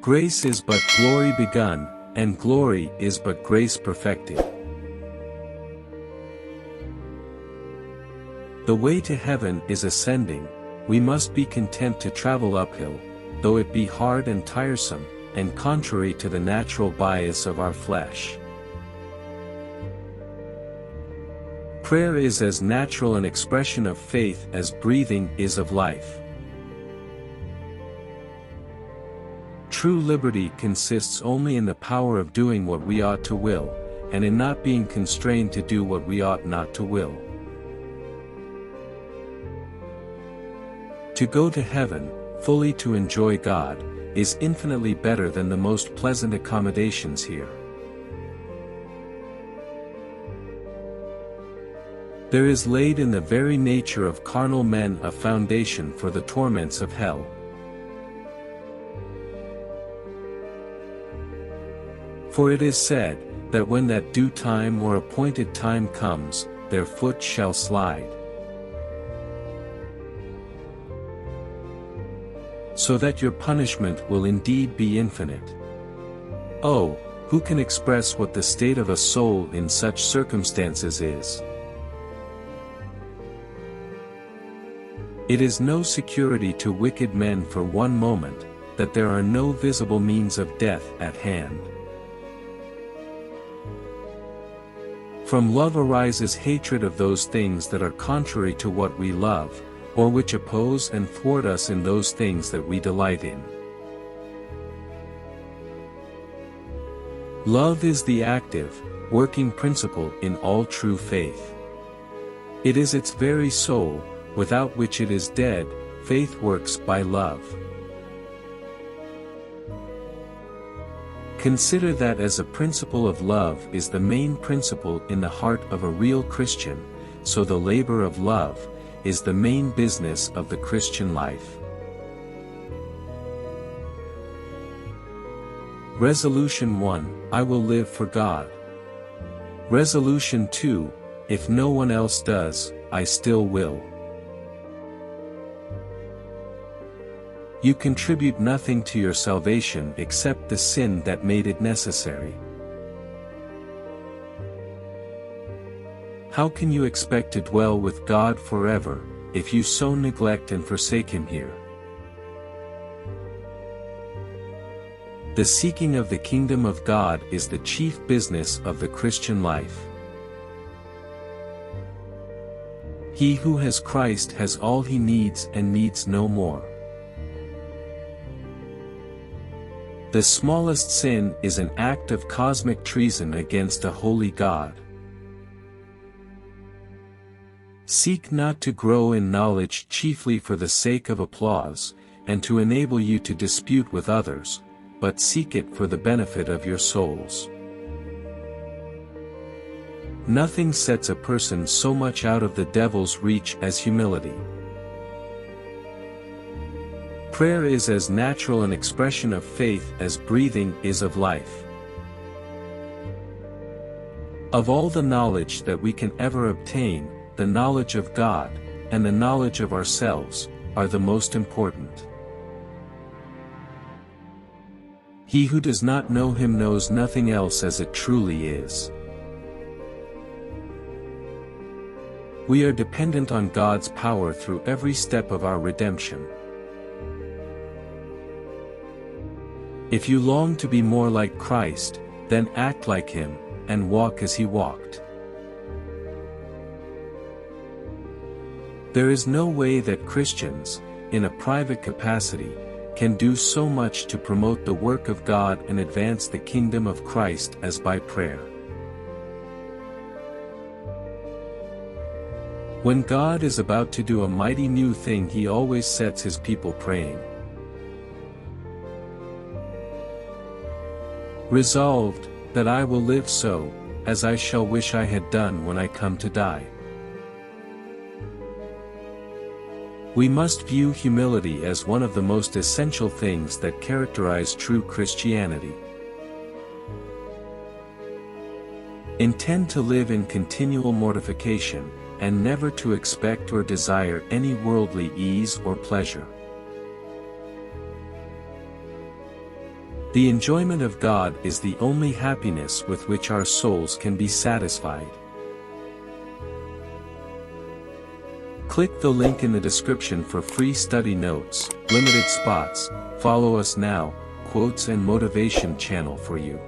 Grace is but glory begun, and glory is but grace perfected. The way to heaven is ascending. We must be content to travel uphill, though it be hard and tiresome, and contrary to the natural bias of our flesh. Prayer is as natural an expression of faith as breathing is of life. True liberty consists only in the power of doing what we ought to will, and in not being constrained to do what we ought not to will. To go to heaven, fully to enjoy God, is infinitely better than the most pleasant accommodations here. There is laid in the very nature of carnal men a foundation for the torments of hell. For it is said, that when that due time or appointed time comes, their foot shall slide. So that your punishment will indeed be infinite. Oh, who can express what the state of a soul in such circumstances is? It is no security to wicked men for one moment, that there are no visible means of death at hand. From love arises hatred of those things that are contrary to what we love, or which oppose and thwart us in those things that we delight in. Love is the active, working principle in all true faith. It is its very soul, without which it is dead. Faith works by love. Consider that as a principle of love is the main principle in the heart of a real Christian, so the labor of love is the main business of the Christian life. Resolution 1, I will live for God. Resolution 2, if no one else does, I still will. You contribute nothing to your salvation except the sin that made it necessary. How can you expect to dwell with God forever, if you so neglect and forsake Him here? The seeking of the kingdom of God is the chief business of the Christian life. He who has Christ has all he needs and needs no more. The smallest sin is an act of cosmic treason against a holy God. Seek not to grow in knowledge chiefly for the sake of applause, and to enable you to dispute with others, but seek it for the benefit of your souls. Nothing sets a person so much out of the devil's reach as humility. Prayer is as natural an expression of faith as breathing is of life. Of all the knowledge that we can ever obtain, the knowledge of God, and the knowledge of ourselves, are the most important. He who does not know Him knows nothing else as it truly is. We are dependent on God's power through every step of our redemption. If you long to be more like Christ, then act like Him, and walk as He walked. There is no way that Christians, in a private capacity, can do so much to promote the work of God and advance the kingdom of Christ as by prayer. When God is about to do a mighty new thing, He always sets His people praying. Resolved, that I will live so, as I shall wish I had done when I come to die. We must view humility as one of the most essential things that characterize true Christianity. Intend to live in continual mortification, and never to expect or desire any worldly ease or pleasure. The enjoyment of God is the only happiness with which our souls can be satisfied. Click the link in the description for free study notes, limited spots, follow us now, quotes and motivation channel for you.